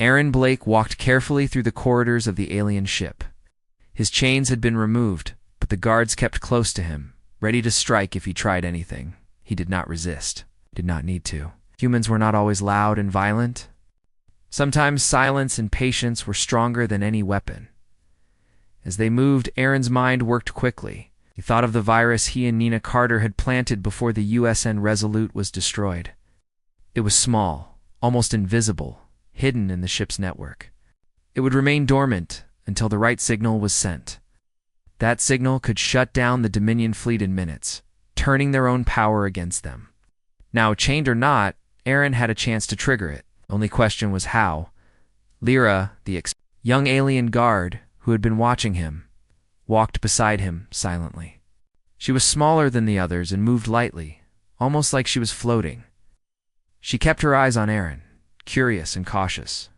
Aaron Blake walked carefully through the corridors of the alien ship. His chains had been removed, but the guards kept close to him, ready to strike if he tried anything. He did not resist. Did not need to. Humans were not always loud and violent. Sometimes silence and patience were stronger than any weapon. As they moved, Aaron's mind worked quickly. He thought of the virus he and Nina Carter had planted before the USN Resolute was destroyed. It was small, almost invisible, hidden in the ship's network. It would remain dormant until the right signal was sent. That signal could shut down the Dominion fleet in minutes, turning their own power against them. Now, chained or not, Aaron had a chance to trigger it. Only question was how. Lyra, the young alien guard who had been watching him, walked beside him silently. She was smaller than the others and moved lightly, almost like she was floating. She kept her eyes on Aaron, curious and cautious.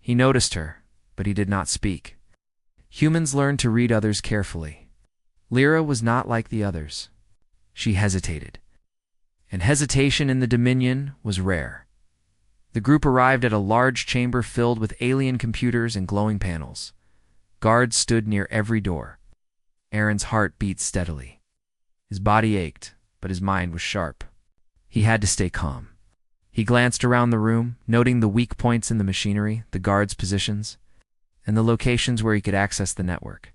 He noticed her, but he did not speak. Humans learned to read others carefully. Lyra was not like the others. She hesitated. And hesitation in the Dominion was rare. The group arrived at a large chamber filled with alien computers and glowing panels. Guards stood near every door. Aaron's heart beat steadily. His body ached, but his mind was sharp. He had to stay calm. He glanced around the room, noting the weak points in the machinery, the guards' positions, and the locations where he could access the network.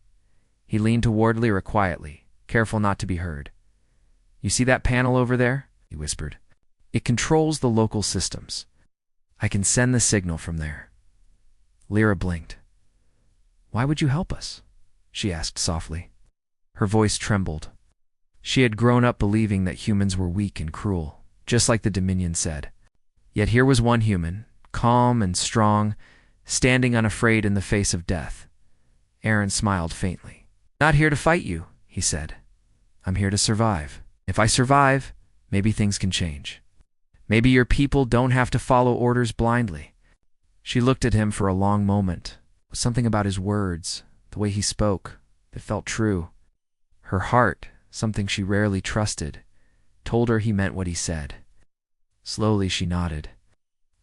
He leaned toward Lyra quietly, careful not to be heard. "You see that panel over there?" he whispered. "It controls the local systems. I can send the signal from there." Lyra blinked. "Why would you help us?" she asked softly. Her voice trembled. She had grown up believing that humans were weak and cruel, just like the Dominion said. Yet here was one human, calm and strong, standing unafraid in the face of death. Aaron smiled faintly. "Not here to fight you," he said. "I'm here to survive. If I survive, maybe things can change. Maybe your people don't have to follow orders blindly." She looked at him for a long moment. There was something about his words, the way he spoke, that felt true. Her heart, something she rarely trusted, told her he meant what he said. Slowly she nodded.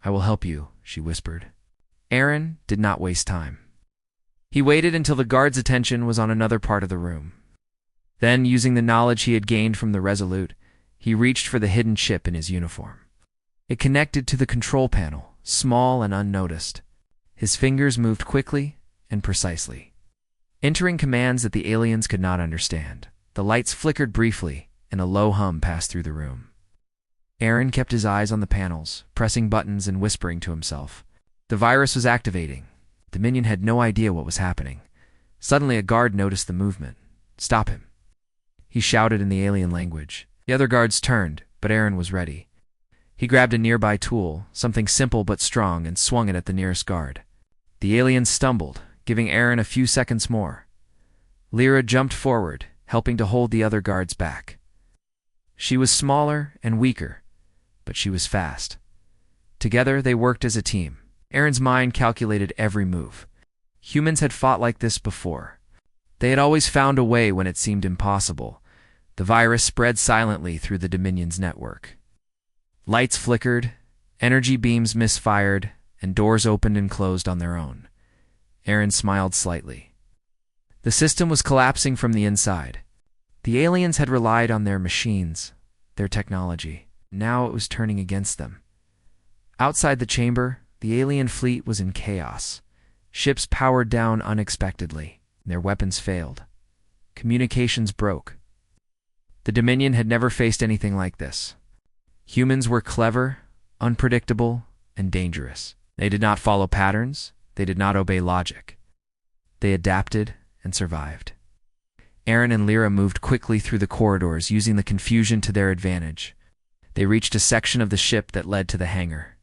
"I will help you," she whispered. Aaron did not waste time. He waited until the guard's attention was on another part of the room. Then, using the knowledge he had gained from the Resolute, he reached for the hidden chip in his uniform. It connected to the control panel, small and unnoticed. His fingers moved quickly and precisely, entering commands that the aliens could not understand. The lights flickered briefly, and a low hum passed through the room. Aaron kept his eyes on the panels, pressing buttons and whispering to himself. The virus was activating. Dominion had no idea what was happening. Suddenly a guard noticed the movement. "Stop him," he shouted in the alien language. The other guards turned, but Aaron was ready. He grabbed a nearby tool, something simple but strong, and swung it at the nearest guard. The alien stumbled, giving Aaron a few seconds more. Lyra jumped forward, helping to hold the other guards back. She was smaller and weaker, but she was fast. Together they worked as a team. Aaron's mind calculated every move. Humans had fought like this before. They had always found a way when it seemed impossible. The virus spread silently through the Dominion's network. Lights flickered, energy beams misfired, and doors opened and closed on their own. Aaron smiled slightly. The system was collapsing from the inside. The aliens had relied on their machines, their technology. Now it was turning against them. Outside the chamber, the alien fleet was in chaos. Ships powered down unexpectedly. Their weapons failed. Communications broke. The Dominion had never faced anything like this. Humans were clever, unpredictable, and dangerous. They did not follow patterns. They did not obey logic. They adapted and survived. Aaron and Lyra moved quickly through the corridors, using the confusion to their advantage. They reached a section of the ship that led to the hangar.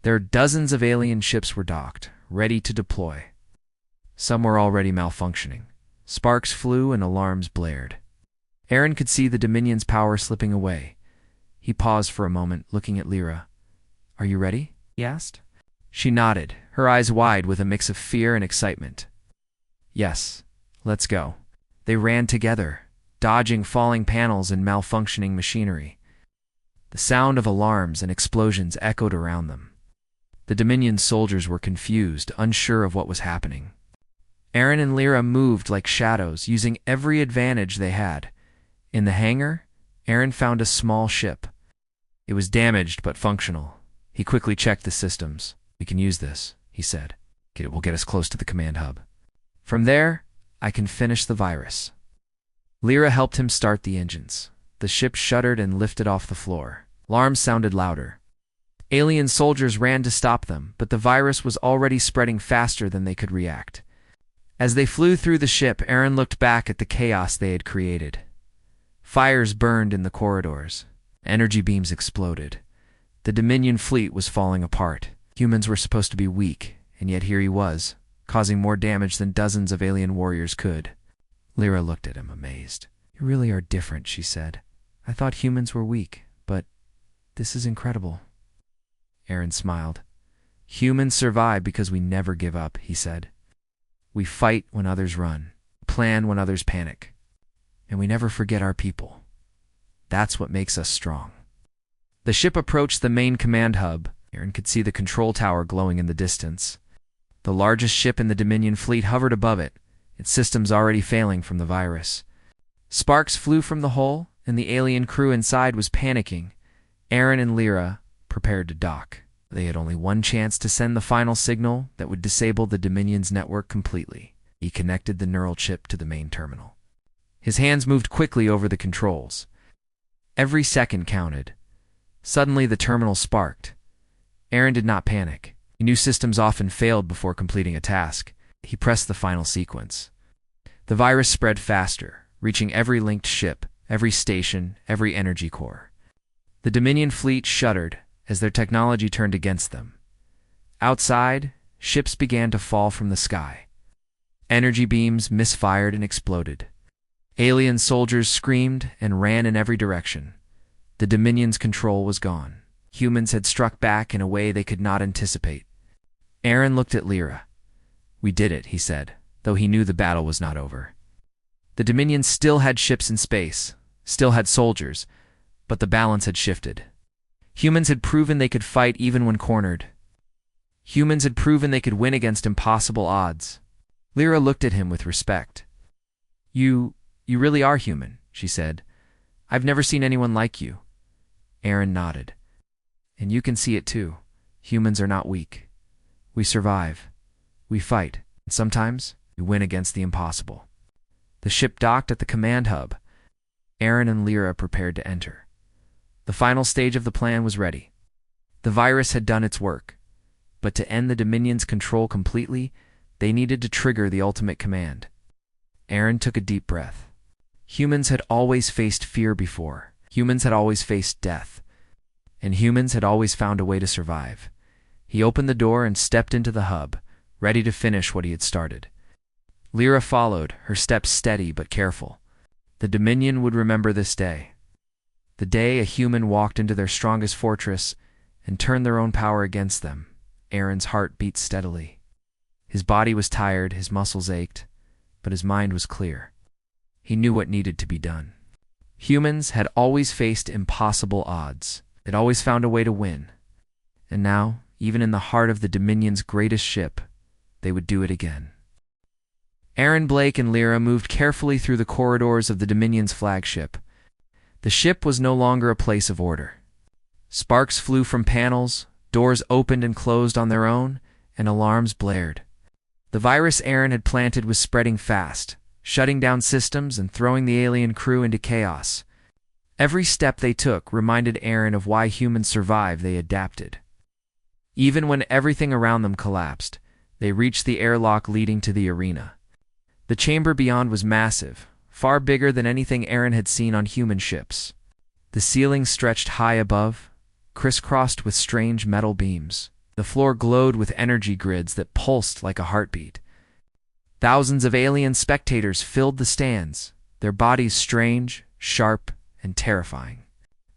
There dozens of alien ships were docked, ready to deploy. Some were already malfunctioning. Sparks flew and alarms blared. Aaron could see the Dominion's power slipping away. He paused for a moment, looking at Lyra. "Are you ready?" he asked. She nodded, her eyes wide with a mix of fear and excitement. "Yes, let's go." They ran together, dodging falling panels and malfunctioning machinery. The sound of alarms and explosions echoed around them. The Dominion soldiers were confused, unsure of what was happening. Aaron and Lyra moved like shadows, using every advantage they had. In the hangar, Aaron found a small ship. It was damaged but functional. He quickly checked the systems. "We can use this," he said. "It will get us close to the command hub. From there, I can finish the virus." Lyra helped him start the engines. The ship shuddered and lifted off the floor. Alarms sounded louder. Alien soldiers ran to stop them, but the virus was already spreading faster than they could react. As they flew through the ship, Aaron looked back at the chaos they had created. Fires burned in the corridors. Energy beams exploded. The Dominion fleet was falling apart. Humans were supposed to be weak, and yet here he was, causing more damage than dozens of alien warriors could. Lyra looked at him, amazed. "You really are different," she said. "I thought humans were weak, but this is incredible." Aaron smiled. "Humans survive because we never give up," he said. "We fight when others run, plan when others panic, and we never forget our people. That's what makes us strong." The ship approached the main command hub. Aaron could see the control tower glowing in the distance. The largest ship in the Dominion fleet hovered above it, its systems already failing from the virus. Sparks flew from the hull, and the alien crew inside was panicking. Aaron and Lyra prepared to dock. They had only one chance to send the final signal that would disable the Dominion's network completely. He connected the neural chip to the main terminal. His hands moved quickly over the controls. Every second counted. Suddenly the terminal sparked. Aaron did not panic. He knew systems often failed before completing a task. He pressed the final sequence. The virus spread faster, reaching every linked ship, every station, every energy core. The Dominion fleet shuddered as their technology turned against them. Outside, ships began to fall from the sky. Energy beams misfired and exploded. Alien soldiers screamed and ran in every direction. The Dominion's control was gone. Humans had struck back in a way they could not anticipate. Aaron looked at Lyra. "We did it," he said, though he knew the battle was not over. The Dominion still had ships in space, still had soldiers, but the balance had shifted. Humans had proven they could fight even when cornered. Humans had proven they could win against impossible odds. Lyra looked at him with respect. You really are human," she said. "I've never seen anyone like you." Aaron nodded. "And you can see it too. Humans are not weak. We survive. We fight. And sometimes we win against the impossible." The ship docked at the command hub. Aaron and Lyra prepared to enter. The final stage of the plan was ready. The virus had done its work, but to end the Dominion's control completely, they needed to trigger the ultimate command. Aaron took a deep breath. Humans had always faced fear before. Humans had always faced death. And humans had always found a way to survive. He opened the door and stepped into the hub, ready to finish what he had started. Lyra followed, her steps steady but careful. The Dominion would remember this day. The day a human walked into their strongest fortress and turned their own power against them. Aaron's heart beat steadily. His body was tired, his muscles ached, but his mind was clear. He knew what needed to be done. Humans had always faced impossible odds. They'd always found a way to win. And now, even in the heart of the Dominion's greatest ship, they would do it again. Aaron, Blake, and Lyra moved carefully through the corridors of the Dominion's flagship. The ship was no longer a place of order. Sparks flew from panels, doors opened and closed on their own, and alarms blared. The virus Aaron had planted was spreading fast, shutting down systems and throwing the alien crew into chaos. Every step they took reminded Aaron of why humans survived. They adapted. Even when everything around them collapsed, they reached the airlock leading to the arena. The chamber beyond was massive, far bigger than anything Aaron had seen on human ships. The ceiling stretched high above, crisscrossed with strange metal beams. The floor glowed with energy grids that pulsed like a heartbeat. Thousands of alien spectators filled the stands, their bodies strange, sharp, and terrifying.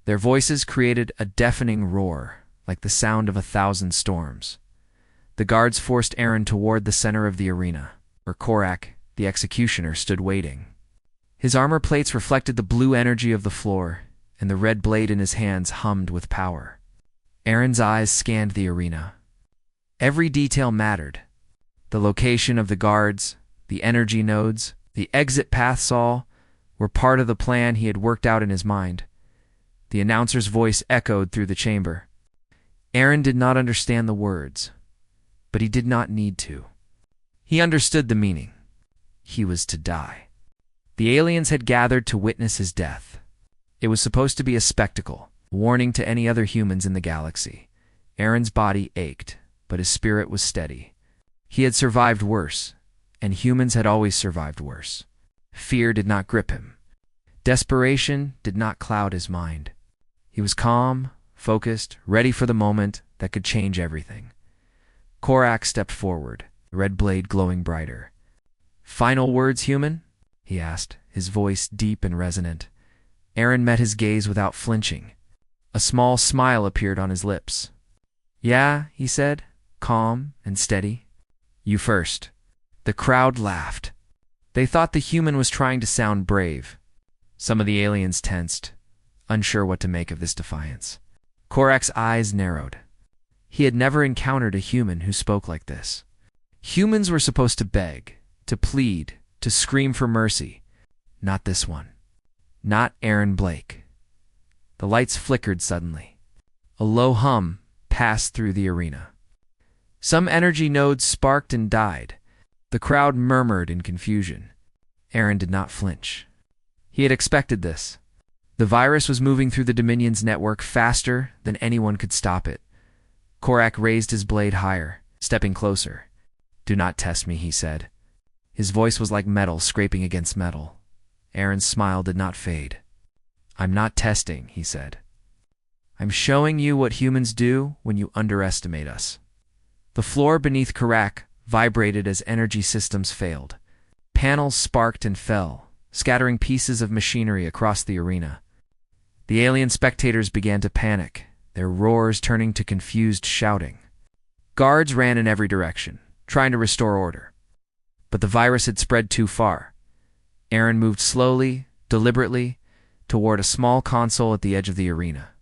Their voices created a deafening roar, like the sound of 1,000 storms. The guards forced Aaron toward the center of the arena, where Korak, the executioner, stood waiting. His armor plates reflected the blue energy of the floor, and the red blade in his hands hummed with power. Aaron's eyes scanned the arena. Every detail mattered. The location of the guards, the energy nodes, the exit paths all were part of the plan he had worked out in his mind. The announcer's voice echoed through the chamber. Aaron did not understand the words, but he did not need to. He understood the meaning. He was to die. The aliens had gathered to witness his death. It was supposed to be a spectacle, a warning to any other humans in the galaxy. Aaron's body ached, but his spirit was steady. He had survived worse, and humans had always survived worse. Fear did not grip him. Desperation did not cloud his mind. He was calm, focused, ready for the moment that could change everything. Korak stepped forward, the red blade glowing brighter. "Final words, human?" he asked, his voice deep and resonant. Aaron met his gaze without flinching. A small smile appeared on his lips. "Yeah," he said, calm and steady. "You first." The crowd laughed. They thought the human was trying to sound brave. Some of the aliens tensed, unsure what to make of this defiance. Korak's eyes narrowed. He had never encountered a human who spoke like this. Humans were supposed to beg, to plead, to scream for mercy. Not this one. Not Aaron Blake. The lights flickered suddenly. A low hum passed through the arena. Some energy nodes sparked and died. The crowd murmured in confusion. Aaron did not flinch. He had expected this. The virus was moving through the Dominion's network faster than anyone could stop it. Korak raised his blade higher, stepping closer. "Do not test me," he said. His voice was like metal scraping against metal. Aaron's smile did not fade. "I'm not testing," he said. "I'm showing you what humans do when you underestimate us." The floor beneath Korak vibrated as energy systems failed. Panels sparked and fell, scattering pieces of machinery across the arena. The alien spectators began to panic, their roars turning to confused shouting. Guards ran in every direction, trying to restore order. But the virus had spread too far. Aaron moved slowly, deliberately, toward a small console at the edge of the arena.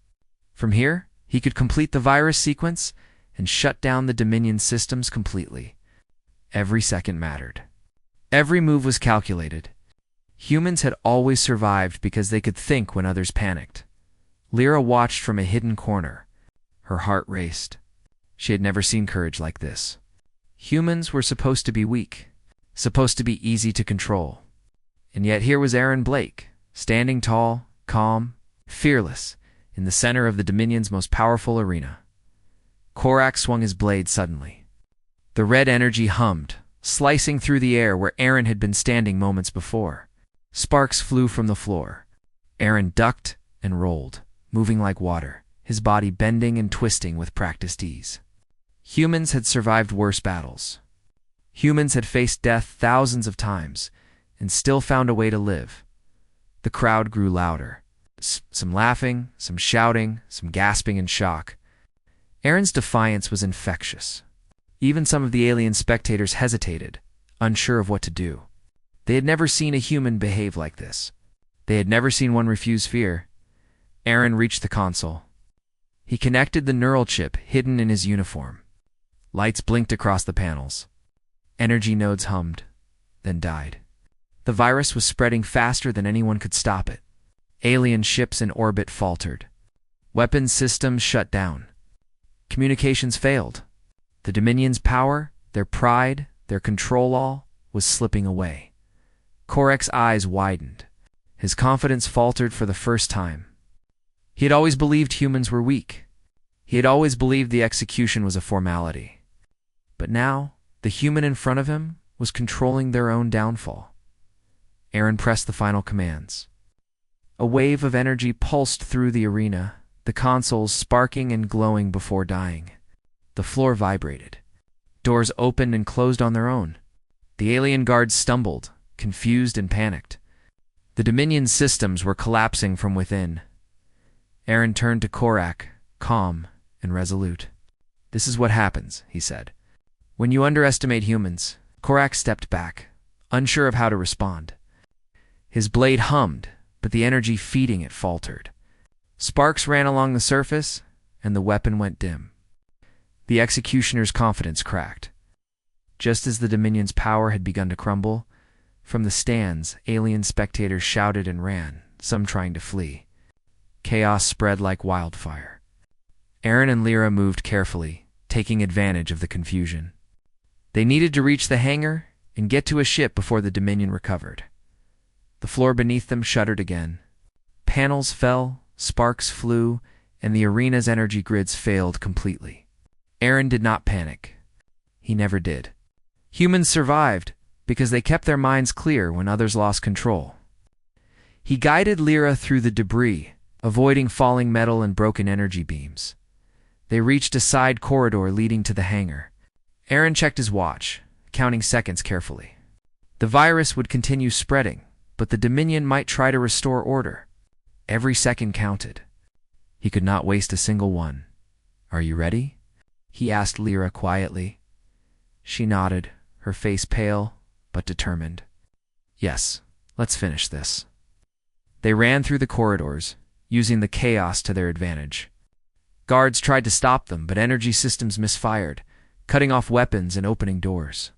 From here, he could complete the virus sequence and shut down the Dominion systems completely. Every second mattered. Every move was calculated. Humans had always survived because they could think when others panicked. Lyra watched from a hidden corner. Her heart raced. She had never seen courage like this. Humans were supposed to be weak, supposed to be easy to control. And yet here was Aaron Blake, standing tall, calm, fearless, in the center of the Dominion's most powerful arena. Korak swung his blade suddenly. The red energy hummed, slicing through the air where Aaron had been standing moments before. Sparks flew from the floor. Aaron ducked and rolled, moving like water, his body bending and twisting with practiced ease. Humans had survived worse battles. Humans had faced death thousands of times and still found a way to live. The crowd grew louder. Some laughing, some shouting, some gasping in shock. Aaron's defiance was infectious. Even some of the alien spectators hesitated, unsure of what to do. They had never seen a human behave like this. They had never seen one refuse fear. Aaron reached the console. He connected the neural chip hidden in his uniform. Lights blinked across the panels. Energy nodes hummed, then died. The virus was spreading faster than anyone could stop it. Alien ships in orbit faltered. Weapons systems shut down. Communications failed. The Dominion's power, their pride, their control all, was slipping away. Korak's eyes widened. His confidence faltered for the first time. He had always believed humans were weak. He had always believed the execution was a formality. But now, the human in front of him was controlling their own downfall. Aaron pressed the final commands. A wave of energy pulsed through the arena, the consoles sparking and glowing before dying. The floor vibrated. Doors opened and closed on their own. The alien guards stumbled, confused and panicked. The Dominion systems were collapsing from within. Aaron turned to Korak, calm and resolute. "This is what happens," he said. "When you underestimate humans." Korak stepped back, unsure of how to respond. His blade hummed, but the energy feeding it faltered. Sparks ran along the surface, and the weapon went dim. The executioner's confidence cracked. Just as the Dominion's power had begun to crumble, from the stands, alien spectators shouted and ran, some trying to flee. Chaos spread like wildfire. Aaron and Lyra moved carefully, taking advantage of the confusion. They needed to reach the hangar and get to a ship before the Dominion recovered. The floor beneath them shuddered again. Panels fell, sparks flew, and the arena's energy grids failed completely. Aaron did not panic. He never did. Humans survived because they kept their minds clear when others lost control. He guided Lyra through the debris, avoiding falling metal and broken energy beams. They reached a side corridor leading to the hangar. Aaron checked his watch, counting seconds carefully. The virus would continue spreading, but the Dominion might try to restore order. Every second counted. He could not waste a single one. "Are you ready?" he asked Lyra quietly. She nodded, her face pale but determined. "Yes, let's finish this." They ran through the corridors, using the chaos to their advantage. Guards tried to stop them, but energy systems misfired, cutting off weapons and opening doors.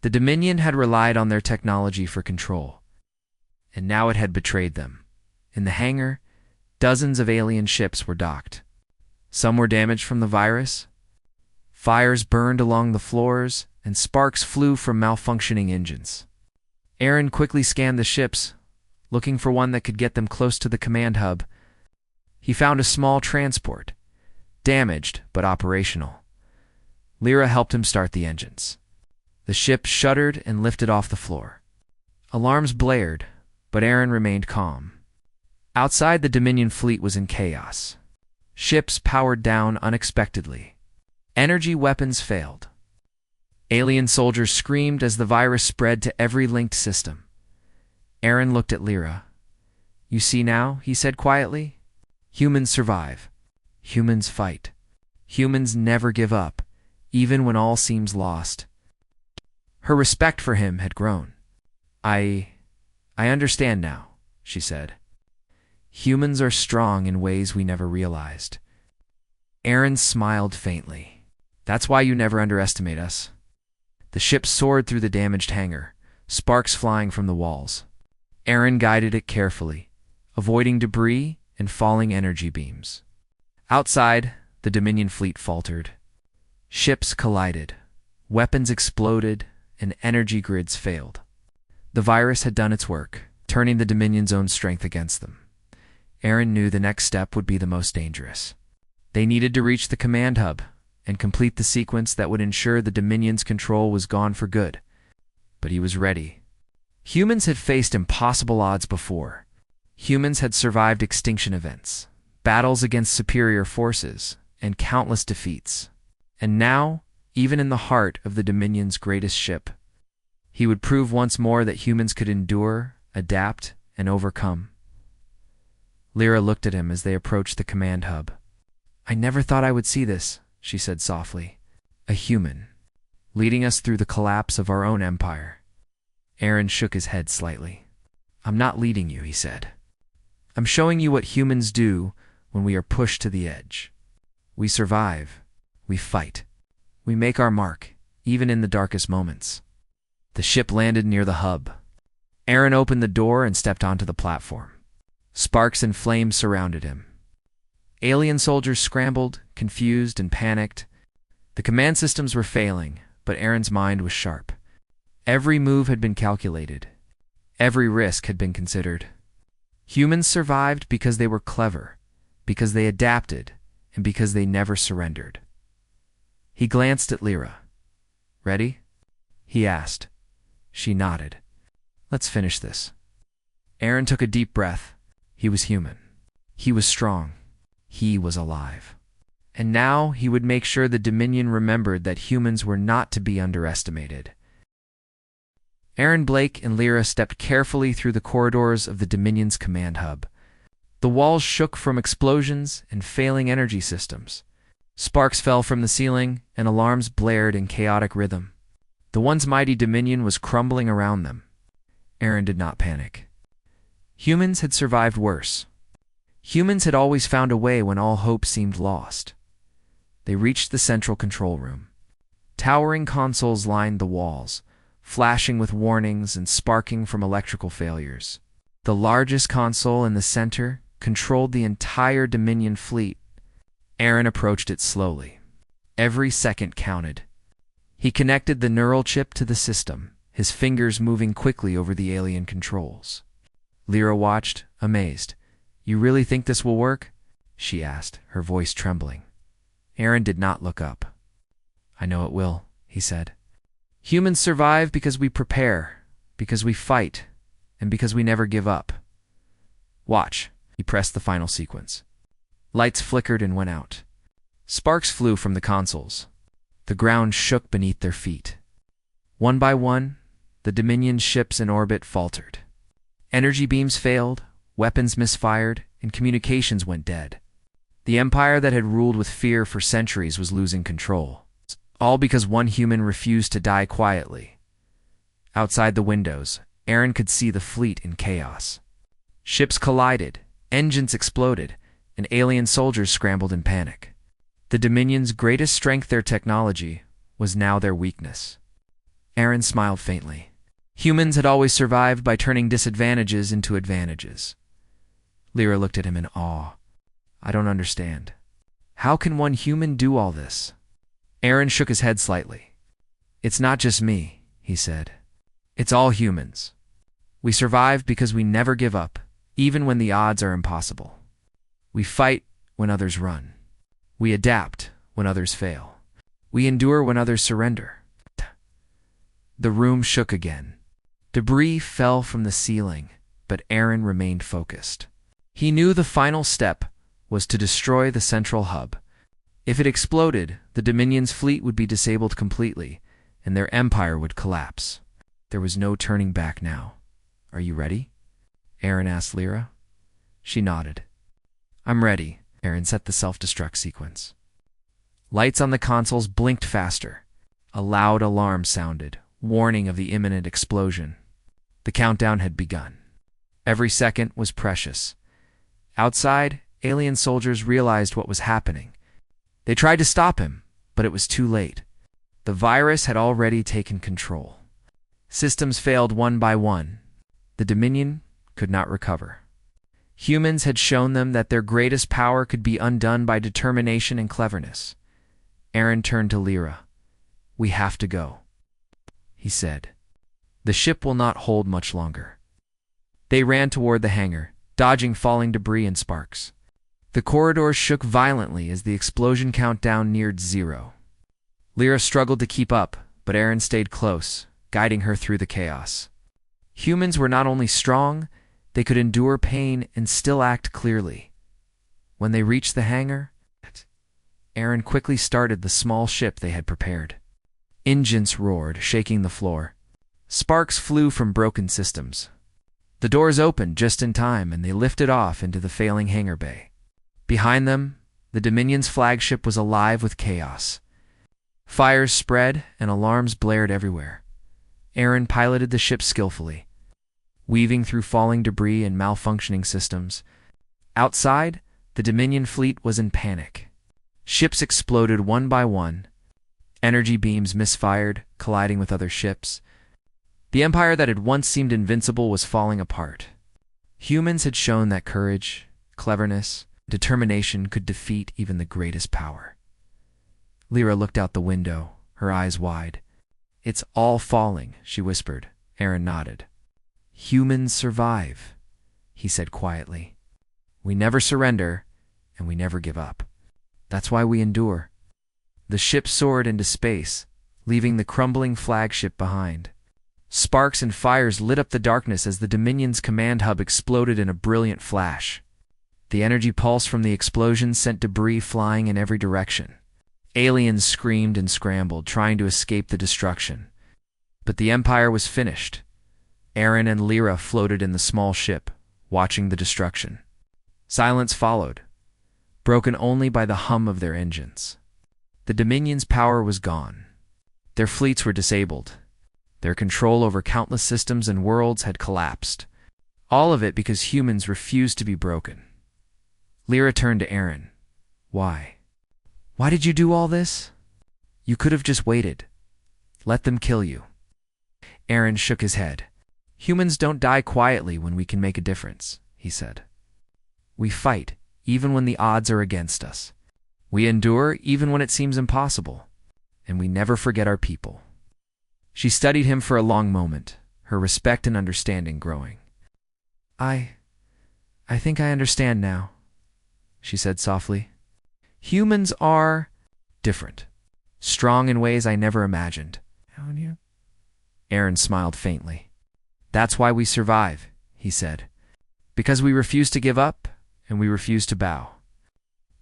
The Dominion had relied on their technology for control, and now it had betrayed them. In the hangar, dozens of alien ships were docked. Some were damaged from the virus. Fires burned along the floors, and sparks flew from malfunctioning engines. Aaron quickly scanned the ships, looking for one that could get them close to the command hub. He found a small transport, damaged but operational. Lyra helped him start the engines. The ship shuddered and lifted off the floor. Alarms blared, but Aaron remained calm. Outside, the Dominion fleet was in chaos. Ships powered down unexpectedly. Energy weapons failed. Alien soldiers screamed as the virus spread to every linked system. Aaron looked at Lyra. "You see now," he said quietly. "Humans survive. Humans fight. Humans never give up, even when all seems lost." Her respect for him had grown. I understand now," she said. "Humans are strong in ways we never realized." Aaron smiled faintly. "That's why you never underestimate us." The ship soared through the damaged hangar, sparks flying from the walls. Aaron guided it carefully, avoiding debris and falling energy beams. Outside, the Dominion fleet faltered. Ships collided, weapons exploded, and energy grids failed. The virus had done its work, turning the Dominion's own strength against them. Aaron knew the next step would be the most dangerous. They needed to reach the command hub and complete the sequence that would ensure the Dominion's control was gone for good. But he was ready. Humans had faced impossible odds before. Humans had survived extinction events, battles against superior forces, and countless defeats. And now, even in the heart of the Dominion's greatest ship, he would prove once more that humans could endure, adapt, and overcome. Lyra looked at him as they approached the command hub. "I never thought I would see this," she said softly. "A human, leading us through the collapse of our own empire." Aaron shook his head slightly. "I'm not leading you," he said. "I'm showing you what humans do when we are pushed to the edge. We survive. We fight. We make our mark, even in the darkest moments." The ship landed near the hub. Aaron opened the door and stepped onto the platform. Sparks and flames surrounded him. Alien soldiers scrambled, confused and panicked. The command systems were failing, but Aaron's mind was sharp. Every move had been calculated. Every risk had been considered. Humans survived because they were clever, because they adapted, and because they never surrendered. He glanced at Lyra. "Ready?" he asked. She nodded. "Let's finish this." Aaron took a deep breath. He was human. He was strong. He was alive. And now he would make sure the Dominion remembered that humans were not to be underestimated. Aaron Blake and Lyra stepped carefully through the corridors of the Dominion's command hub. The walls shook from explosions and failing energy systems. Sparks fell from the ceiling, and alarms blared in chaotic rhythm. The once mighty Dominion was crumbling around them. Aaron did not panic. Humans had survived worse. Humans had always found a way when all hope seemed lost. They reached the central control room. Towering consoles lined the walls, flashing with warnings and sparking from electrical failures. The largest console in the center controlled the entire Dominion fleet. Aaron approached it slowly. Every second counted. He connected the neural chip to the system, his fingers moving quickly over the alien controls. Lyra watched, amazed. "You really think this will work?" she asked, her voice trembling. Aaron did not look up. "I know it will," he said. "Humans survive because we prepare, because we fight, and because we never give up. Watch." He pressed the final sequence. Lights flickered and went out. Sparks flew from the consoles. The ground shook beneath their feet. One by one, the Dominion ships in orbit faltered. Energy beams failed, weapons misfired, and communications went dead. The empire that had ruled with fear for centuries was losing control. All because one human refused to die quietly. Outside the windows, Aaron could see the fleet in chaos. Ships collided, engines exploded, and alien soldiers scrambled in panic. The Dominion's greatest strength, their technology, was now their weakness. Aaron smiled faintly. Humans had always survived by turning disadvantages into advantages. Lyra looked at him in awe. "I don't understand. How can one human do all this?" Aaron shook his head slightly. "It's not just me," he said. "It's all humans. We survive because we never give up, even when the odds are impossible. We fight when others run. We adapt when others fail. We endure when others surrender." The room shook again. Debris fell from the ceiling, but Aaron remained focused. He knew the final step was to destroy the central hub. If it exploded, the Dominion's fleet would be disabled completely, and their empire would collapse. There was no turning back now. "Are you ready?" Aaron asked Lyra. She nodded. "I'm ready." Aaron set the self-destruct sequence. Lights on the consoles blinked faster. A loud alarm sounded, warning of the imminent explosion. The countdown had begun. Every second was precious. Outside, alien soldiers realized what was happening. They tried to stop him, but it was too late. The virus had already taken control. Systems failed one by one. The Dominion could not recover. Humans had shown them that their greatest power could be undone by determination and cleverness. Aaron turned to Lyra. "We have to go," he said. "The ship will not hold much longer." They ran toward the hangar, dodging falling debris and sparks. The corridors shook violently as the explosion countdown neared 0. Lyra struggled to keep up, but Aaron stayed close, guiding her through the chaos. Humans were not only strong, they could endure pain and still act clearly. When they reached the hangar, Aaron quickly started the small ship they had prepared. Engines roared, shaking the floor. Sparks flew from broken systems. The doors opened just in time, and they lifted off into the failing hangar bay. Behind them, the Dominion's flagship was alive with chaos. Fires spread and alarms blared everywhere. Aaron piloted the ship skillfully, weaving through falling debris and malfunctioning systems. Outside, the Dominion fleet was in panic. Ships exploded one by one. Energy beams misfired, colliding with other ships. The empire that had once seemed invincible was falling apart. Humans had shown that courage, cleverness, determination could defeat even the greatest power. Lyra looked out the window, her eyes wide. "It's all falling," she whispered. Aaron nodded. "Humans survive," he said quietly. "We never surrender, and we never give up. That's why we endure." The ship soared into space, leaving the crumbling flagship behind. Sparks and fires lit up the darkness as the Dominion's command hub exploded in a brilliant flash. The energy pulse from the explosion sent debris flying in every direction. Aliens screamed and scrambled, trying to escape the destruction. But the Empire was finished. Aaron and Lyra floated in the small ship, watching the destruction. Silence followed, broken only by the hum of their engines. The Dominion's power was gone. Their fleets were disabled. Their control over countless systems and worlds had collapsed. All of it because humans refused to be broken. Lyra turned to Aaron. "Why? Why did you do all this? You could have just waited. Let them kill you. Aaron shook his head. Humans don't die quietly when we can make a difference, he said. We fight, even when the odds are against us. We endure, even when it seems impossible. And we never forget our people. She studied him for a long moment, her respect and understanding growing. I think I understand now, she said softly. Humans are different, strong in ways I never imagined. Aaron smiled faintly. That's why we survive, he said. Because we refuse to give up and we refuse to bow.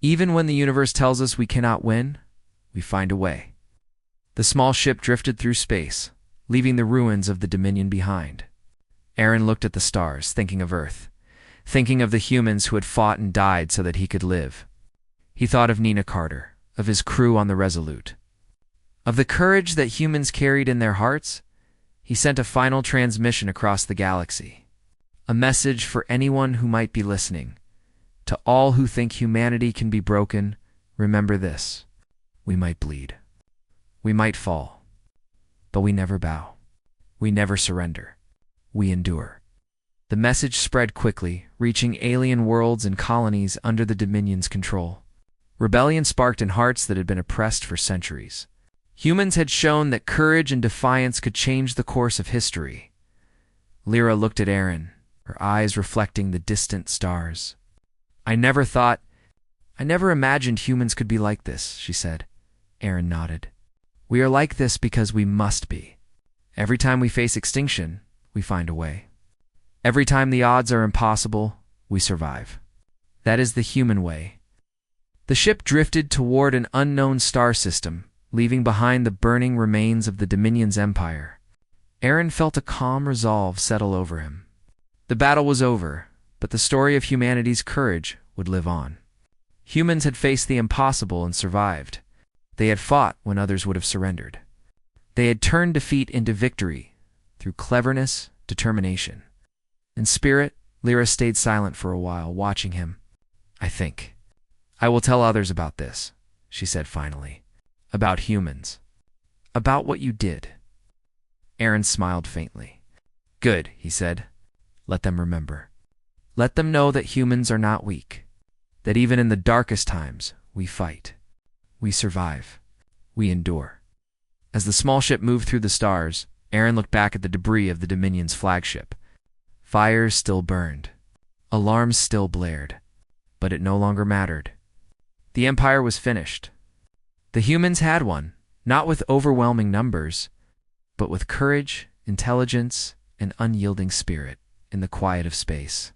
Even when the universe tells us we cannot win, we find a way. The small ship drifted through space, leaving the ruins of the Dominion behind. Aaron looked at the stars, thinking of Earth, thinking of the humans who had fought and died so that he could live. He thought of Nina Carter, of his crew on the Resolute. Of the courage that humans carried in their hearts, he sent a final transmission across the galaxy. A message for anyone who might be listening. To all who think humanity can be broken, remember this. We might bleed. We might fall. But we never bow. We never surrender. We endure. The message spread quickly, reaching alien worlds and colonies under the Dominion's control. Rebellion sparked in hearts that had been oppressed for centuries. Humans had shown that courage and defiance could change the course of history. Lyra looked at Aaron, her eyes reflecting the distant stars. I never imagined humans could be like this, she said. Aaron nodded. We are like this because we must be. Every time we face extinction, we find a way. Every time the odds are impossible, we survive. That is the human way. The ship drifted toward an unknown star system, leaving behind the burning remains of the Dominion's empire. Aaron felt a calm resolve settle over him. The battle was over, but the story of humanity's courage would live on. Humans had faced the impossible and survived. They had fought when others would have surrendered. They had turned defeat into victory through cleverness, determination. In spirit, Lyra stayed silent for a while, watching him. I will tell others about this, she said finally. About humans. About what you did. Aaron smiled faintly. Good, he said. Let them remember. Let them know that humans are not weak. That even in the darkest times, we fight. We survive. We endure. As the small ship moved through the stars, Aaron looked back at the debris of the Dominion's flagship. Fires still burned. Alarms still blared. But it no longer mattered. The Empire was finished. The humans had won, not with overwhelming numbers, but with courage, intelligence, and unyielding spirit in the quiet of space.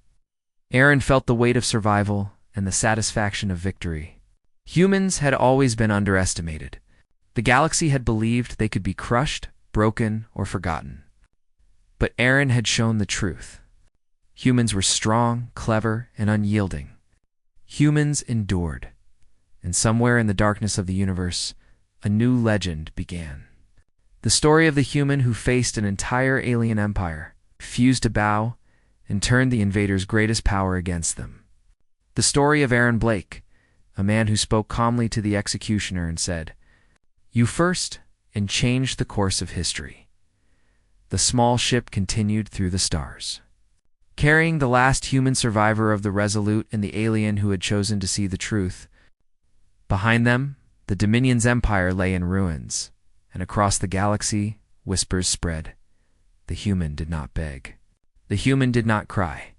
Aaron felt the weight of survival and the satisfaction of victory. Humans had always been underestimated. The galaxy had believed they could be crushed, broken, or forgotten. But Aaron had shown the truth. Humans were strong, clever, and unyielding. Humans endured. And somewhere in the darkness of the universe, a new legend began. The story of the human who faced an entire alien empire, refused to bow, and turned the invaders' greatest power against them. The story of Aaron Blake, a man who spoke calmly to the executioner and said, "You first," and changed the course of history. The small ship continued through the stars. Carrying the last human survivor of the Resolute and the alien who had chosen to see the truth. Behind them, the Dominion's empire lay in ruins, and across the galaxy, whispers spread. The human did not beg. The human did not cry.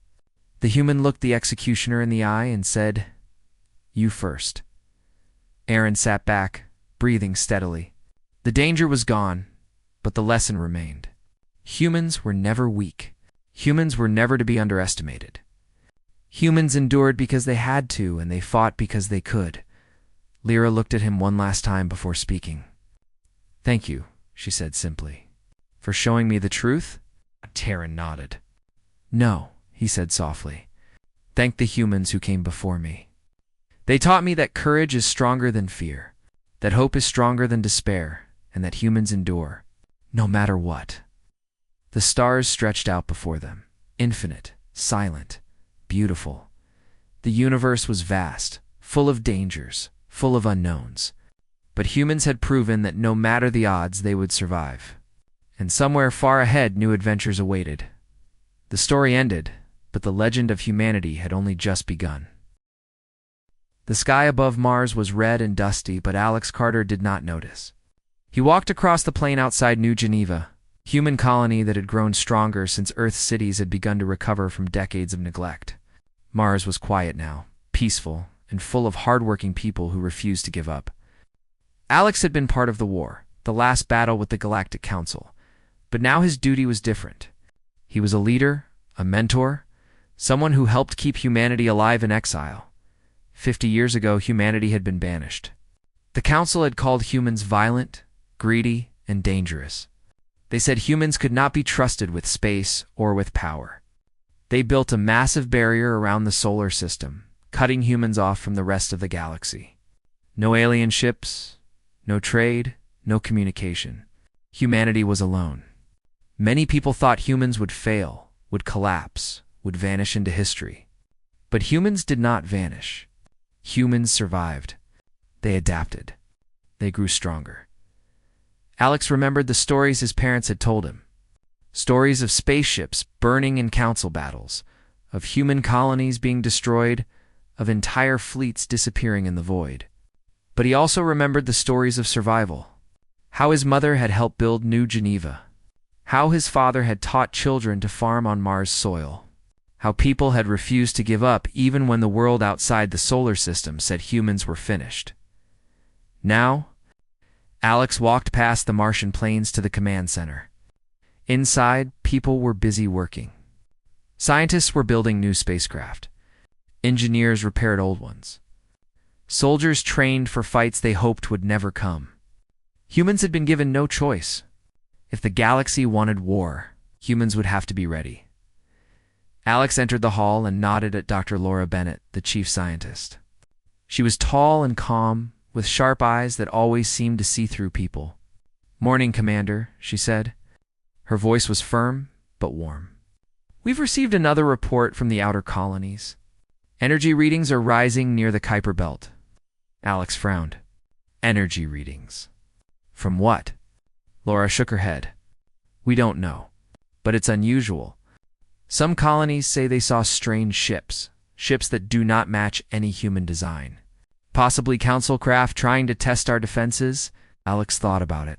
The human looked the executioner in the eye and said, "You first." Aaron sat back, breathing steadily. The danger was gone, but the lesson remained. Humans were never weak. Humans were never to be underestimated. Humans endured because they had to, and they fought because they could. Lyra looked at him one last time before speaking. "Thank you," she said simply. "For showing me the truth?" Aaron nodded. "No," he said softly. "Thank the humans who came before me. They taught me that courage is stronger than fear, that hope is stronger than despair, and that humans endure, no matter what." The stars stretched out before them, infinite, silent, beautiful. The universe was vast, full of dangers, full of unknowns. But humans had proven that no matter the odds, they would survive. And somewhere far ahead, new adventures awaited. The story ended, but the legend of humanity had only just begun. The sky above Mars was red and dusty, but Alex Carter did not notice. He walked across the plain outside New Geneva, a human colony that had grown stronger since Earth's cities had begun to recover from decades of neglect. Mars was quiet now, peaceful, and full of hardworking people who refused to give up. Alex had been part of the war, the last battle with the Galactic Council, but now his duty was different. He was a leader, a mentor, someone who helped keep humanity alive in exile. 50 years ago, humanity had been banished. The Council had called humans violent, greedy, and dangerous. They said humans could not be trusted with space or with power. They built a massive barrier around the solar system, cutting humans off from the rest of the galaxy. No alien ships, no trade, no communication. Humanity was alone. Many people thought humans would fail, would collapse, would vanish into history. But humans did not vanish. Humans survived. They adapted. They grew stronger. Alex remembered the stories his parents had told him. Stories of spaceships burning in council battles, of human colonies being destroyed, of entire fleets disappearing in the void. But he also remembered the stories of survival. How his mother had helped build New Geneva. How his father had taught children to farm on Mars soil. How people had refused to give up even when the world outside the solar system said humans were finished. Now, Alex walked past the Martian plains to the command center. Inside, people were busy working. Scientists were building new spacecraft. Engineers repaired old ones. Soldiers trained for fights they hoped would never come. Humans had been given no choice. If the galaxy wanted war, humans would have to be ready. Alex entered the hall and nodded at Dr. Laura Bennett, the chief scientist. She was tall and calm, with sharp eyes that always seemed to see through people. "Morning, Commander," she said. Her voice was firm, but warm. "We've received another report from the outer colonies. Energy readings are rising near the Kuiper Belt." Alex frowned. Energy readings. From what? Laura shook her head. "We don't know, but it's unusual. Some colonies say they saw strange ships that do not match any human design. Possibly council craft trying to test our defenses." Alex thought about it.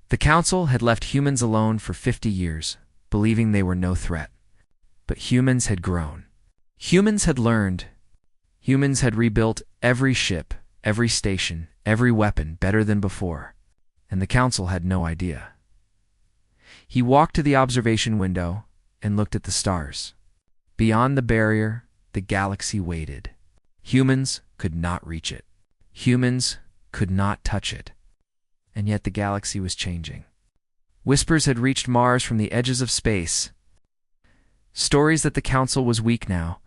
The council had left humans alone for 50 years, believing they were no threat. But humans had grown. Humans had learned. Humans had rebuilt every ship, every station, every weapon better than before. And the council had no idea. He walked to the observation window and looked at the stars. Beyond the barrier, the galaxy waited. Humans could not reach it. Humans could not touch it. And yet the galaxy was changing. Whispers had reached Mars from the edges of space. Stories that the council was weak now.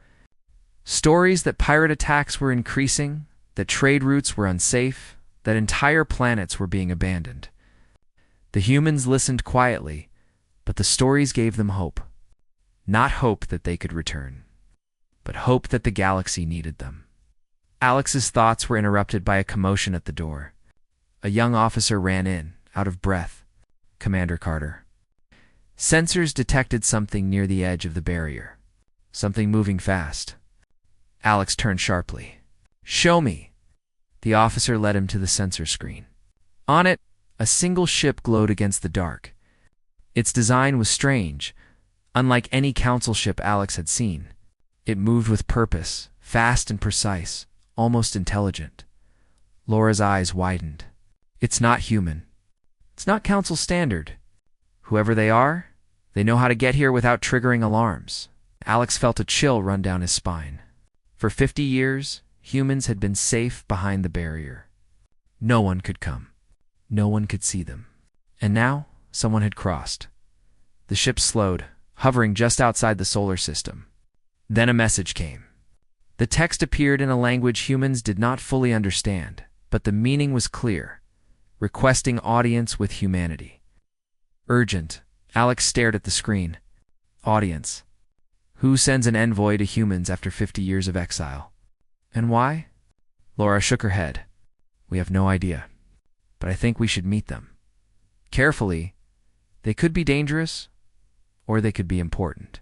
Stories that pirate attacks were increasing, that trade routes were unsafe, that entire planets were being abandoned. The humans listened quietly, but the stories gave them hope. Not hope that they could return, but hope that the galaxy needed them. Alex's thoughts were interrupted by a commotion at the door. A young officer ran in, out of breath. "Commander Carter." Sensors detected something near the edge of the barrier. Something moving fast. Alex turned sharply. "Show me." The officer led him to the sensor screen. On it, a single ship glowed against the dark. Its design was strange, unlike any council ship Alex had seen. It moved with purpose, fast and precise, almost intelligent. Laura's eyes widened. "It's not human. It's not council standard. Whoever they are, they know how to get here without triggering alarms." Alex felt a chill run down his spine. For 50 years, humans had been safe behind the barrier. No one could come. No one could see them. And now, someone had crossed. The ship slowed, hovering just outside the solar system. Then a message came. The text appeared in a language humans did not fully understand, but the meaning was clear. Requesting audience with humanity. Urgent. Alex stared at the screen. Audience. Who sends an envoy to humans after 50 years of exile? And why? Laura shook her head. We have no idea, but I think we should meet them. Carefully, they could be dangerous, or they could be important.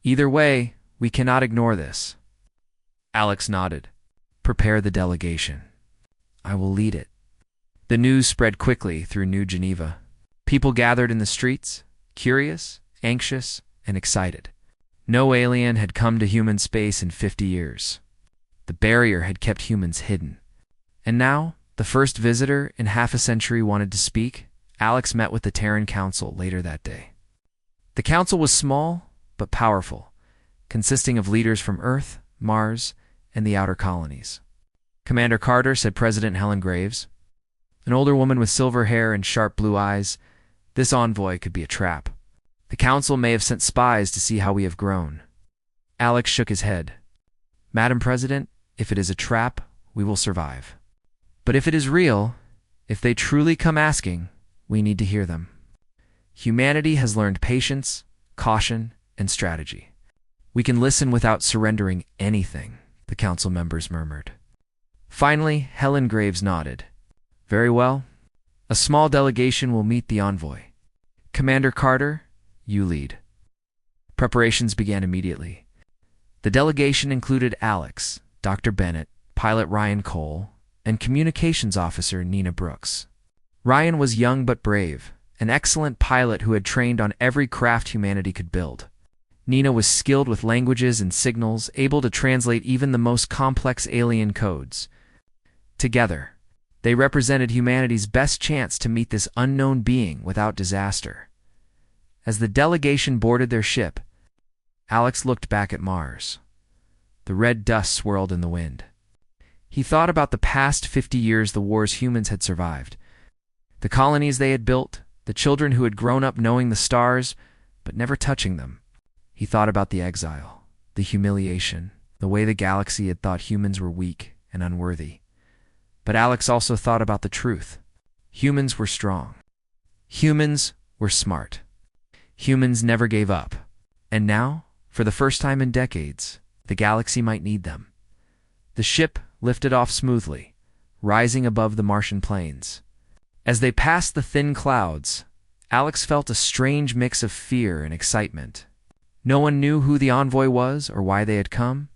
Either way, we cannot ignore this. Alex nodded. Prepare the delegation. I will lead it. The news spread quickly through New Geneva. People gathered in the streets, curious, anxious, and excited. No alien had come to human space in 50 years. The barrier had kept humans hidden. And now, the first visitor in half a century wanted to speak. Alex met with the Terran Council later that day. The council was small, but powerful, consisting of leaders from Earth, Mars, and the outer colonies. Commander Carter, said President Helen Graves, an older woman with silver hair and sharp blue eyes, this envoy could be a trap. The council may have sent spies to see how we have grown. Alex shook his head. Madam President, if it is a trap, we will survive. But if it is real, if they truly come asking, we need to hear them. Humanity has learned patience, caution, and strategy. We can listen without surrendering anything, the council members murmured. Finally, Helen Graves nodded. Very well. A small delegation will meet the envoy. Commander Carter, you lead. Preparations began immediately. The delegation included Alex, Dr. Bennett, pilot Ryan Cole, and communications officer Nina Brooks. Ryan was young but brave, an excellent pilot who had trained on every craft humanity could build. Nina was skilled with languages and signals, able to translate even the most complex alien codes. Together, they represented humanity's best chance to meet this unknown being without disaster. As the delegation boarded their ship, Alex looked back at Mars. The red dust swirled in the wind. He thought about the past 50 years the wars humans had survived, the colonies they had built, the children who had grown up knowing the stars, but never touching them. He thought about the exile, the humiliation, the way the galaxy had thought humans were weak and unworthy. But Alex also thought about the truth. Humans were strong. Humans were smart. Humans never gave up. And now, for the first time in decades, the galaxy might need them. The ship lifted off smoothly, rising above the Martian plains. As they passed the thin clouds, Alex felt a strange mix of fear and excitement. No one knew who the envoy was or why they had come,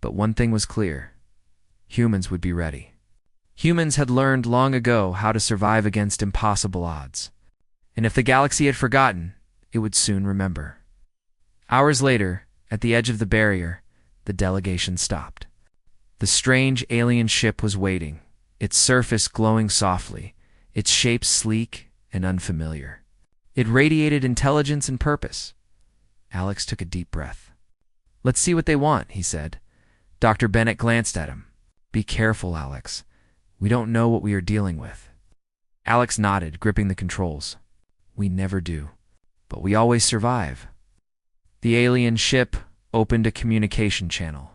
but one thing was clear. Humans would be ready. Humans had learned long ago how to survive against impossible odds. And if the galaxy had forgotten, it would soon remember. Hours later, at the edge of the barrier, the delegation stopped. The strange alien ship was waiting, its surface glowing softly, its shape sleek and unfamiliar. It radiated intelligence and purpose. Alex took a deep breath. Let's see what they want, he said. Dr. Bennett glanced at him. Be careful, Alex. We don't know what we are dealing with. Alex nodded, gripping the controls. We never do, but we always survive. The alien ship opened a communication channel.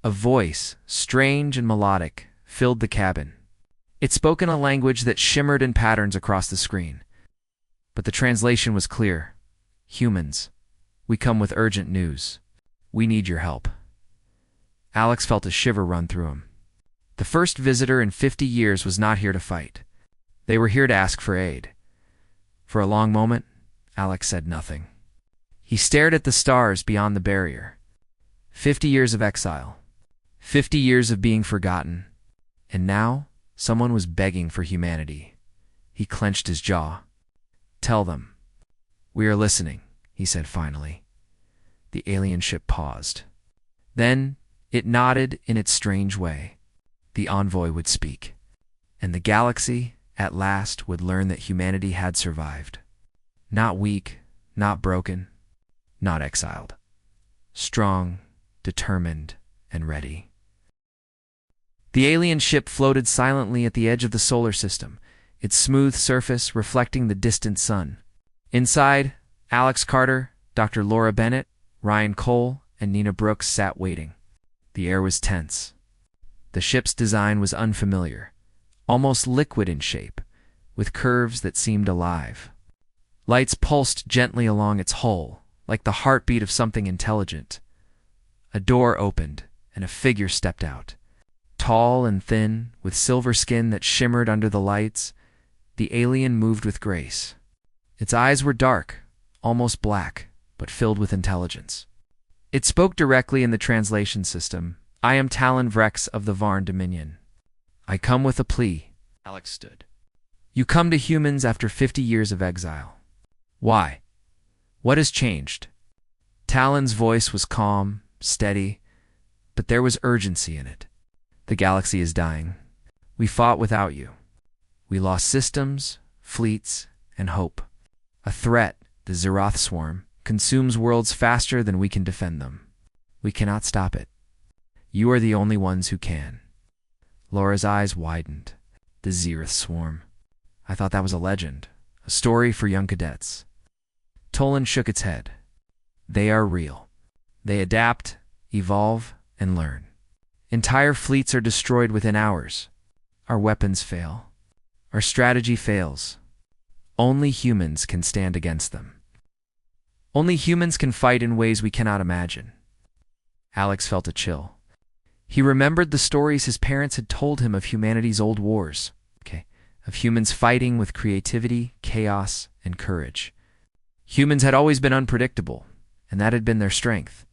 A voice, strange and melodic, filled the cabin. It spoke in a language that shimmered in patterns across the screen. But the translation was clear. Humans, we come with urgent news. We need your help. Alex felt a shiver run through him. The first visitor in 50 years was not here to fight. They were here to ask for aid. For a long moment, Alex said nothing. He stared at the stars beyond the barrier. 50 years of exile. 50 years of being forgotten. And now, someone was begging for humanity. He clenched his jaw. Tell them. We are listening, he said finally. The alien ship paused. Then, it nodded in its strange way. The envoy would speak. And the galaxy, at last, would learn that humanity had survived. Not weak, not broken, not exiled. Strong, determined, and ready. The alien ship floated silently at the edge of the solar system, its smooth surface reflecting the distant sun. Inside, Alex Carter, Dr. Laura Bennett, Ryan Cole, and Nina Brooks sat waiting. The air was tense. The ship's design was unfamiliar, almost liquid in shape, with curves that seemed alive. Lights pulsed gently along its hull, like the heartbeat of something intelligent. A door opened, and a figure stepped out. Tall and thin, with silver skin that shimmered under the lights, the alien moved with grace. Its eyes were dark, almost black, but filled with intelligence. It spoke directly in the translation system. "I am Talon Vrex of the Varn Dominion. I come with a plea." Alex stood. "You come to humans after 50 years of exile. Why? What has changed?" Talon's voice was calm, steady, but there was urgency in it. "The galaxy is dying. We fought without you. We lost systems, fleets, and hope. A threat, the Zeroth swarm, consumes worlds faster than we can defend them. We cannot stop it. You are the only ones who can." Laura's eyes widened. The Zeroth swarm. I thought that was a legend, a story for young cadets. Tolan shook its head. They are real. They adapt, evolve, and learn. Entire fleets are destroyed within hours. Our weapons fail. Our strategy fails. Only humans can stand against them. Only humans can fight in ways we cannot imagine. Alex felt a chill. He remembered the stories his parents had told him of humanity's old wars, of humans fighting with creativity, chaos, and courage. Humans had always been unpredictable, and that had been their strength.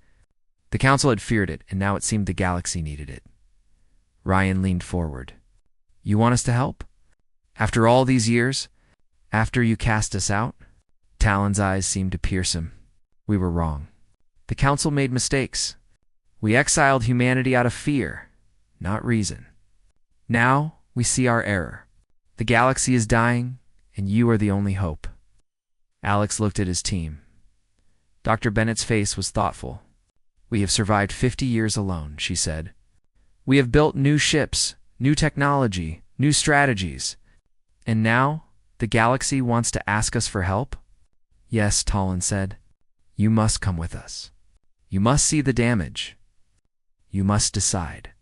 The Council had feared it, and now it seemed the galaxy needed it. Ryan leaned forward. "You want us to help? After all these years? After you cast us out?" Talon's eyes seemed to pierce him. "We were wrong. The Council made mistakes. We exiled humanity out of fear, not reason. Now we see our error. The galaxy is dying, and you are the only hope." Alex looked at his team. Dr. Bennett's face was thoughtful. "We have survived 50 years alone," she said. "We have built new ships, new technology, new strategies. And now the galaxy wants to ask us for help?" "Yes," Talon said. "You must come with us. You must see the damage. You must decide."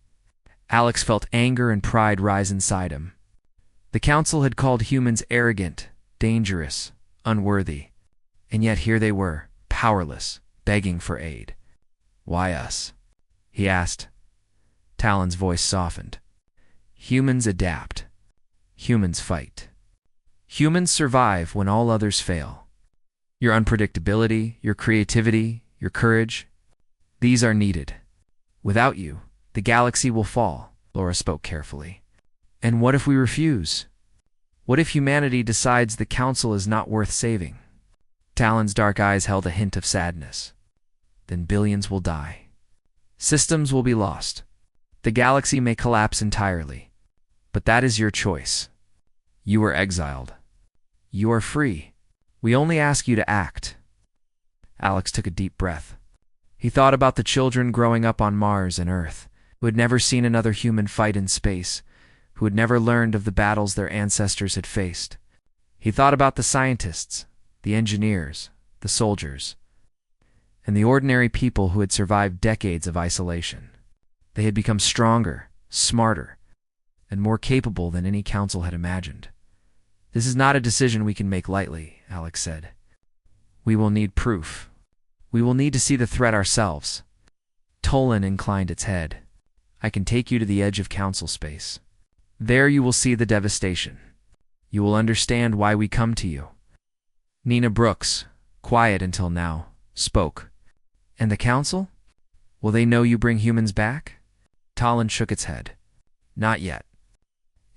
Alex felt anger and pride rise inside him. The Council had called humans arrogant, dangerous, unworthy, and yet here they were, powerless, begging for aid. "Why us?" he asked. Talon's voice softened. "Humans adapt. Humans fight. Humans survive when all others fail. Your unpredictability, your creativity, your courage, these are needed. Without you, the galaxy will fall," Laura spoke carefully. "And what if we refuse? What if humanity decides the Council is not worth saving?" Talon's dark eyes held a hint of sadness. "Then billions will die. Systems will be lost. The galaxy may collapse entirely. But that is your choice. You are exiled. You are free. We only ask you to act." Alex took a deep breath. He thought about the children growing up on Mars and Earth, who had never seen another human fight in space, who had never learned of the battles their ancestors had faced. He thought about the scientists, the engineers, the soldiers, and the ordinary people who had survived decades of isolation. They had become stronger, smarter, and more capable than any council had imagined. "This is not a decision we can make lightly," Alex said. "We will need proof. We will need to see the threat ourselves." Tolan inclined its head. "I can take you to the edge of council space. There you will see the devastation. You will understand why we come to you." Nina Brooks, quiet until now, spoke. "And the council? Will they know you bring humans back?" Talon shook its head. "Not yet.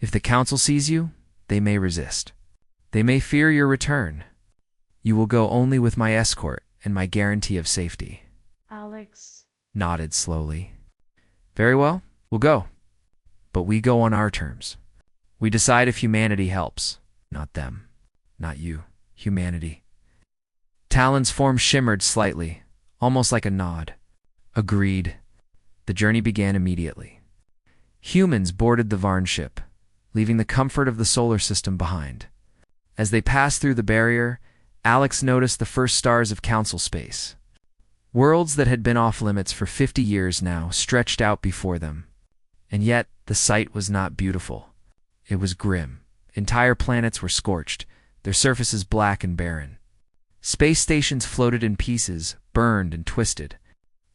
If the council sees you, they may resist. They may fear your return. You will go only with my escort and my guarantee of safety." Alex nodded slowly. "Very well, we'll go. But we go on our terms. We decide if humanity helps, not them. Not you, humanity." Talon's form shimmered slightly, almost like a nod. "Agreed." The journey began immediately. Humans boarded the Varn ship, leaving the comfort of the solar system behind. As they passed through the barrier, Alex noticed the first stars of council space. Worlds that had been off limits for 50 years now stretched out before them. And yet, the sight was not beautiful. It was grim. Entire planets were scorched, their surfaces black and barren. Space stations floated in pieces, burned and twisted.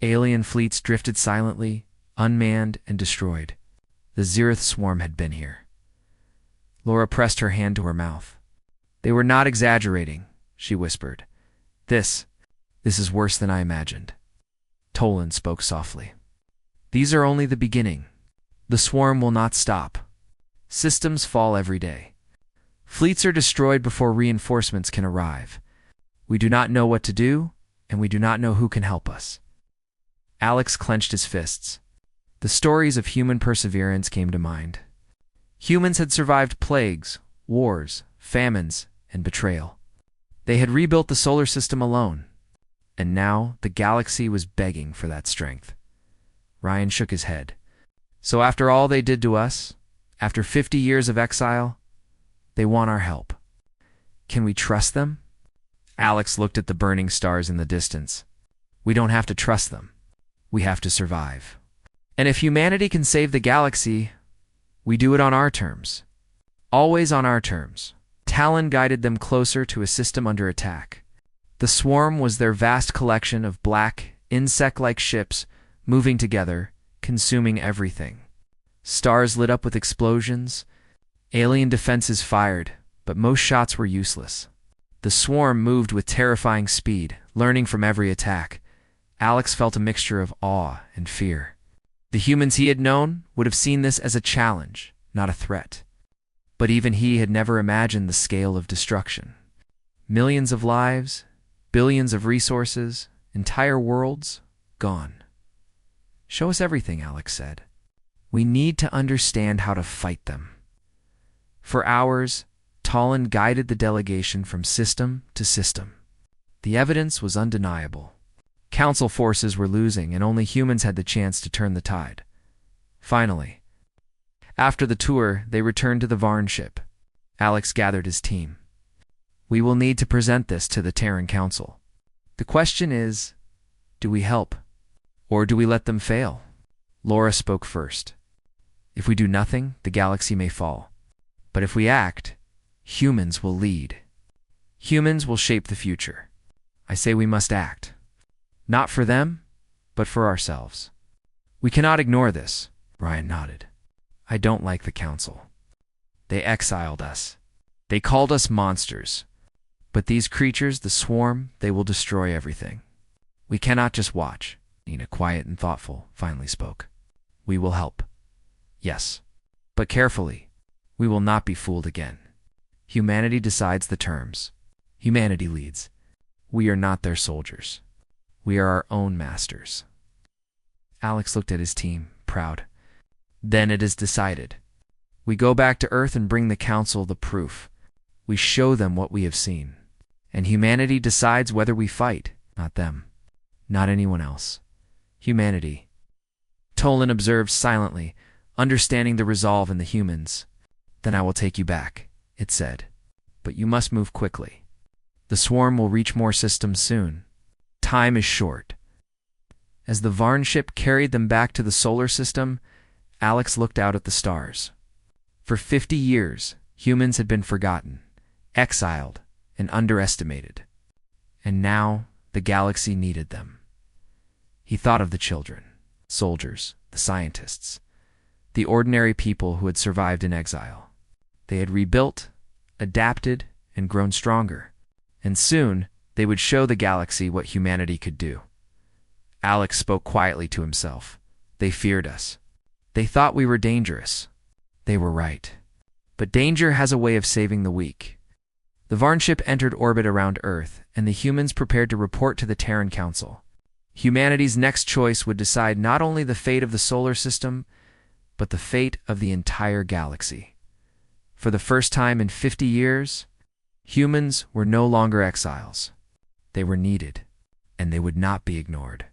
Alien fleets drifted silently, unmanned and destroyed. The Zereth swarm had been here. Laura pressed her hand to her mouth. They were not exaggerating, she whispered. This is worse than I imagined. Toland spoke softly. These are only the beginning. The swarm will not stop. Systems fall every day. Fleets are destroyed before reinforcements can arrive. We do not know what to do, and we do not know who can help us. Alex clenched his fists. The stories of human perseverance came to mind. Humans had survived plagues, wars, famines, and betrayal. They had rebuilt the solar system alone, and now the galaxy was begging for that strength. Ryan shook his head. So after all they did to us, after 50 years of exile, they want our help. Can we trust them? Alex looked at the burning stars in the distance. We don't have to trust them. We have to survive. And if humanity can save the galaxy, we do it on our terms. Always on our terms. Talon guided them closer to a system under attack. The swarm was their vast collection of black, insect-like ships moving together, consuming everything. Stars lit up with explosions. Alien defenses fired, but most shots were useless. The swarm moved with terrifying speed, learning from every attack. Alex felt a mixture of awe and fear. The humans he had known would have seen this as a challenge, not a threat. But even he had never imagined the scale of destruction. Millions of lives, billions of resources, entire worlds, gone. Show us everything, Alex said. We need to understand how to fight them. For hours, Toland guided the delegation from system to system. The evidence was undeniable. Council forces were losing, and only humans had the chance to turn the tide. Finally, after the tour, they returned to the Varn ship. Alex gathered his team. We will need to present this to the Terran Council. The question is, do we help? Or do we let them fail? Laura spoke first. If we do nothing, the galaxy may fall. But if we act, humans will lead. Humans will shape the future. I say we must act. Not for them, but for ourselves. We cannot ignore this, Ryan nodded. I don't like the council. They exiled us. They called us monsters. But these creatures, the swarm, they will destroy everything. We cannot just watch. Nina, quiet and thoughtful, finally spoke. We will help. Yes. But carefully. We will not be fooled again. Humanity decides the terms. Humanity leads. We are not their soldiers. We are our own masters. Alex looked at his team, proud. Then it is decided. We go back to Earth and bring the Council the proof. We show them what we have seen. And humanity decides whether we fight, not them. Not anyone else. Humanity. Toland observed silently, understanding the resolve in the humans. Then I will take you back, it said. But you must move quickly. The swarm will reach more systems soon. Time is short. As the Varn ship carried them back to the solar system, Alex looked out at the stars. For 50 years, humans had been forgotten, exiled, and underestimated. And now, the galaxy needed them. He thought of the children, soldiers, the scientists, the ordinary people who had survived in exile. They had rebuilt, adapted, and grown stronger. And soon, they would show the galaxy what humanity could do. Alex spoke quietly to himself. They feared us. They thought we were dangerous. They were right. But danger has a way of saving the weak. The Varn ship entered orbit around Earth, and the humans prepared to report to the Terran Council. Humanity's next choice would decide not only the fate of the solar system, but the fate of the entire galaxy. For the first time in 50 years, humans were no longer exiles. They were needed, and they would not be ignored.